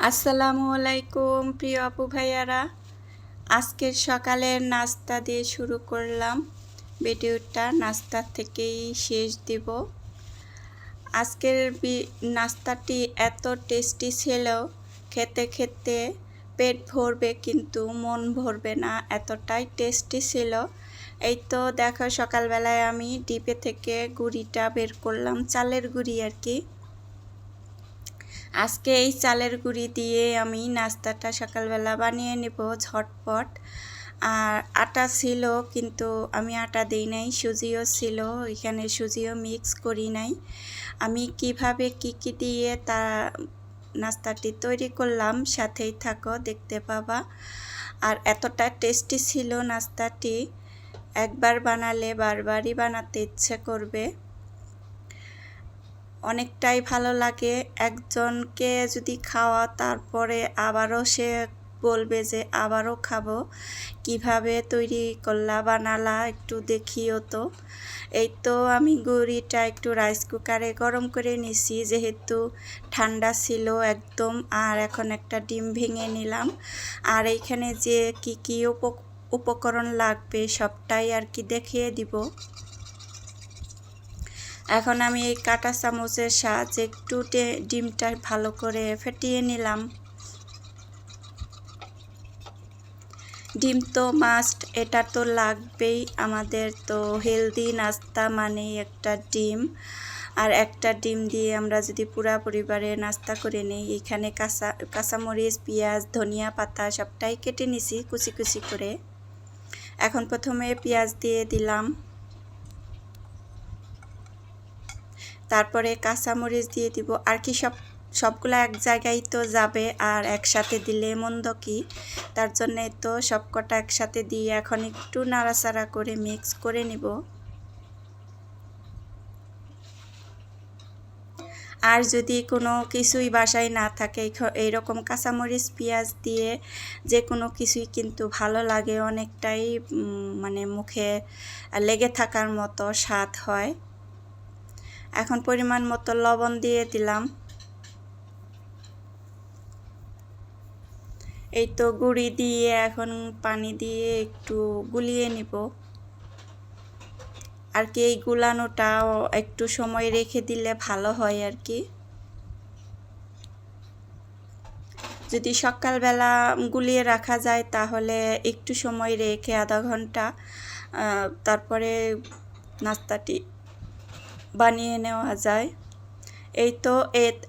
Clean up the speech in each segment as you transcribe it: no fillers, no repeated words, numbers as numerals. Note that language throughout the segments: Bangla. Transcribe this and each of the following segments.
আসসালামু আলাইকুম প্রিয় আপু ভাইয়ারা। আজকের সকালের নাস্তা দিয়ে শুরু করলাম ভিডিওটা, নাস্তা থেকেই শেষ দিব। আজকের নাস্তাটি এত টেস্টি ছিল, খেতে খেতে পেট ভরবে কিন্তু মন ভরবে না, এতটাই টেস্টি ছিল। এই তো দেখো, সকালবেলায় আমি ডিপে থেকে গুঁড়িটা বের করলাম, চালের গুঁড়ি আর কি। আজকে এই চালের গুঁড়ি দিয়ে আমি নাস্তাটা সকালবেলা বানিয়ে নেব ঝটপট। আর আটা ছিল কিন্তু আমি আটা দিই নাই, সুজিও ছিল, এখানে সুজিও মিক্স করি নাই। আমি কিভাবে কি দিয়ে তা নাস্তাটি তৈরি করলাম, সাথেই থাকো, দেখতে পাবা। আর এতটা টেস্টি ছিল নাস্তাটি, একবার বানালে বারবারই বানাতে ইচ্ছে করবে। অনেকটাই ভালো লাগে। একজনকে যদি খাওয়া, তারপরে আবারও সে বলবে যে আবারও খাবো। কিভাবে তৈরি করলা, বানালা, একটু দেখিও তো। এই তো আমি গুঁড়িটা একটু রাইস কুকারে গরম করে নিছি, যেহেতু ঠান্ডা ছিল একদম। আর এখন একটা ডিম ভেঙে নিলাম। আর এইখানে যে কি উপকরণ লাগবে সবটাই আর কি দেখিয়ে দিব। এখন আমি এই কাঁটা চামচের সাহায্যে একটু ডিমটা ভালো করে ফেটিয়ে নিলাম। ডিম তো মাস্ট, এটা তো লাগবেই। আমাদের তো হেলদি নাস্তা মানেই একটা ডিম। আর একটা ডিম দিয়ে আমরা যদি পুরা পরিবারে নাস্তা করে নিই। এখানে কাঁচামরিচ, পেঁয়াজ, ধনিয়া পাতা সবটাই কেটে নিছি কুচি কুচি করে। এখন প্রথমে পেঁয়াজ দিয়ে দিলাম, তারপরে কাঁচামরিচ দিয়ে দিব আর কি। সবগুলো এক জায়গায় তো যাবে, আর একসাথে দিলে মন্দ কি, তার জন্যে তো সবকটা একসাথে দিয়ে এখন একটু নাড়াচাড়া করে মিক্স করে নিব। আর যদি কোনো কিছুই বাসায় না থাকে, এইরকম কাঁচামরিচ পেঁয়াজ দিয়ে যে কোনো কিছুই কিন্তু ভালো লাগে, অনেকটাই মানে মুখে লেগে থাকার মতো স্বাদ হয়। এখন পরিমাণ মতো লবণ দিয়ে দিলাম। এই তো গুঁড়ি দিয়ে এখন পানি দিয়ে একটু গুলিয়ে নিব আর কি। এই গুলানোটাও একটু সময় রেখে দিলে ভালো হয় আর কি। যদি সকালবেলা গুলিয়ে রাখা যায় তাহলে একটু সময় রেখে আধা ঘন্টা তারপরে নাস্তাটি বানিয়ে নেওয়া যায়। এই তো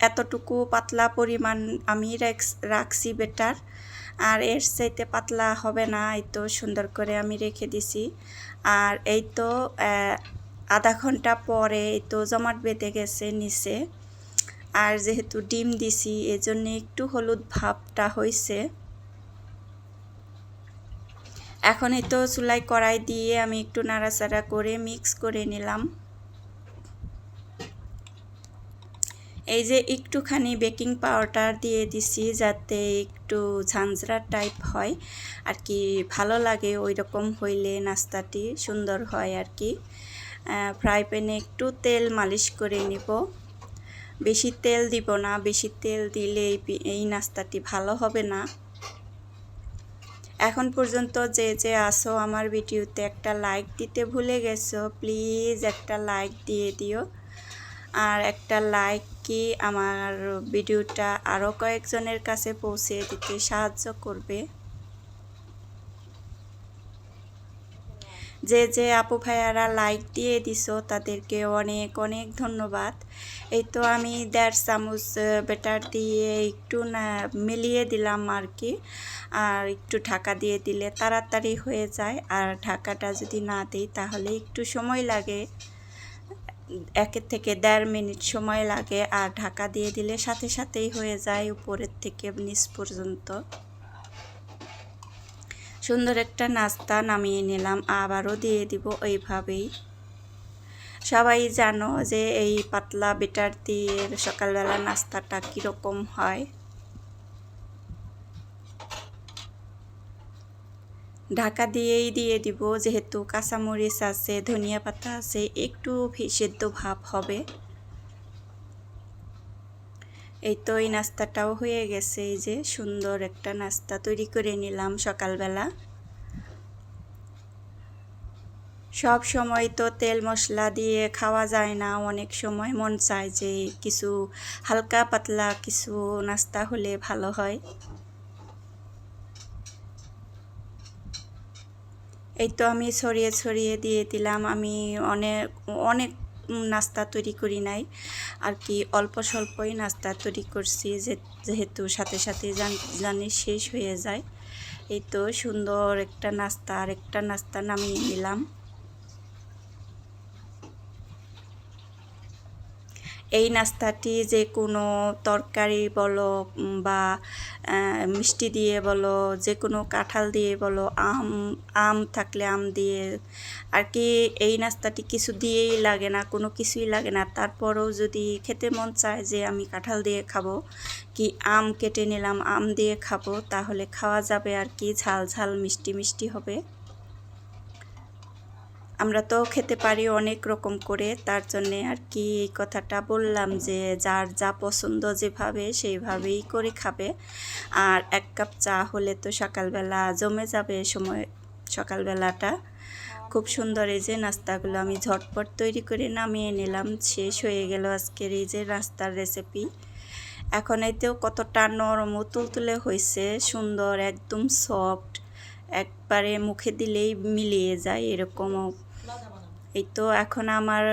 এতটুকু পাতলা পরিমাণ আমি রাখছি বেটার, আর এর চাইতে পাতলা হবে না। এই তো সুন্দর করে আমি রেখে দিছি। আর এই তো আধা ঘন্টা পরে এই তো জমাট বেঁধে গেছে নিচে। আর যেহেতু ডিম দিছি, এজন্য একটু হলুদ ভাবটা হয়েছে। এখন এই তো চুলায় কড়াই দিয়ে আমি একটু নাড়াচাড়া করে মিক্স করে নিলাম। এই যে একটুখানি বেকিং পাউডার দিয়ে দিছি, যাতে একটু ঝাঁঝরা টাইপ হয় আর কি, ভালো লাগে। ওই রকম হইলে নাস্তাটি সুন্দর হয় আর কি। ফ্রাই প্যানে একটু তেল মালিশ করে নিব, বেশি তেল দিব না, বেশি তেল দিলে এই নাস্তাটি ভালো হবে না। এখন পর্যন্ত যে আসো আমার ভিডিওতে, একটা লাইক দিতে ভুলে গেছো, প্লিজ একটা লাইক দিয়ে দিও। আর একটা লাইক কি আমার ভিডিওটা আরও কয়েকজনের কাছে পৌঁছে দিতে সাহায্য করবে। যে আপু ভাইয়ারা লাইক দিয়ে দিছো তাদেরকে অনেক অনেক ধন্যবাদ। এই তো আমি 1.5 চামচ বেটার দিয়ে একটু মিলিয়ে দিলাম আর কি। আর একটু ঢাকা দিয়ে দিলে তাড়াতাড়ি হয়ে যায়, আর ঢাকাটা যদি না দিই তাহলে একটু সময় লাগে, 1 থেকে 1.5 মিনিট সময় লাগে। আর ঢাকা দিয়ে দিলে সাথে সাথেই হয়ে যায় উপরের থেকে নিচ পর্যন্ত। সুন্দর একটা নাস্তা নামিয়ে নিলাম, আবারও দিয়ে দিব এইভাবেই। সবাই জানো যে এই পাতলা বেটার দিয়ে সকালবেলা নাস্তাটা কীরকম হয়। ঢাকা দিয়েই দিয়ে দিব, যেহেতু কাঁচামরিচ আছে, ধনিয়া পাতা আছে, একটু সেদ্ধ ভাব হবে। এই তো এই নাস্তাটাও হয়ে গেছে। এই যে সুন্দর একটা নাস্তা তৈরি করে নিলাম সকালবেলা। সব সময় তো তেল মশলা দিয়ে খাওয়া যায় না, অনেক সময় মন চায় যে কিছু হালকা পাতলা কিছু নাস্তা হলে ভালো হয়। এই তো আমি ছড়িয়ে ছড়িয়ে দিয়ে দিলাম। আমি অনেক অনেক নাস্তা তৈরি করি নাই আর কি, অল্প স্বল্পই নাস্তা তৈরি করছি, যেহেতু সাথে সাথে জানি শেষ হয়ে যায়। এই তো সুন্দর একটা নাস্তা আর একটা নাস্তা নামিয়ে নিলাম। এই নাস্তাটি যে কোনো তরকারি বলো বা মিষ্টি দিয়ে বলো, যে কোনো কাঁঠাল দিয়ে বলো, আম থাকলে আম দিয়ে আর কি, এই নাস্তাটি কিছু দিয়েই লাগে না, কোনো কিছুই লাগে না। তারপরেও যদি খেতে মন চায় যে আমি কাঁঠাল দিয়ে খাবো কি আম কেটে নিলাম আম দিয়ে খাবো, তাহলে খাওয়া যাবে আর কি, ঝাল ঝাল মিষ্টি মিষ্টি হবে। আমরা তো খেতে পারি অনেক রকম করে, তার জন্যে আর কি এই কথাটা বললাম যে যার যা পছন্দ যেভাবে সেইভাবেই করে খাবে। আর 1 কাপ চা হলে তো সকালবেলা জমে যাবে সময় সকালবেলাটা। খুব সুন্দর এই যে নাস্তাগুলো আমি ঝটপট তৈরি করে নামিয়ে নিলাম। শেষ হয়ে গেল আজকের এই যে নাস্তার রেসিপি। এখন এতেও কতটা নরম তুলতুলে হয়েছে, সুন্দর একদম সফট, একবারে মুখে দিলেই মিলিয়ে যায় এরকমও। এই তো এখন আমার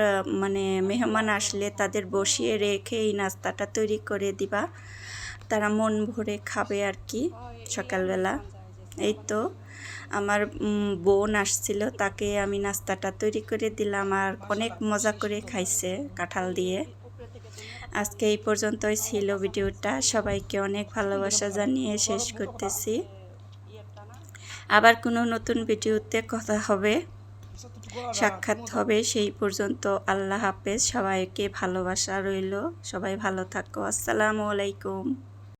মানে মেহমান আসলে তাদের বসিয়ে রেখে এই নাস্তাটা তৈরি করে দিবা, তারা মন ভরে খাবে আর কি সকালবেলা। এই তো আমার বোন আসছিল, তাকে আমি নাস্তাটা তৈরি করে দিলাম আর অনেক মজা করে খাইছে কাঁঠাল দিয়ে। আজকে এই পর্যন্তই ছিল ভিডিওটা। সবাইকে অনেক ভালোবাসা জানিয়ে শেষ করতেছি। আবার কোনো নতুন ভিডিওতে কথা হবে, সাক্ষাৎ হবে। সেই পর্যন্ত আল্লাহ হাফেজ। সবাইকে ভালোবাসা রইল। সবাই ভালো থাকো। আসসালামু আলাইকুম।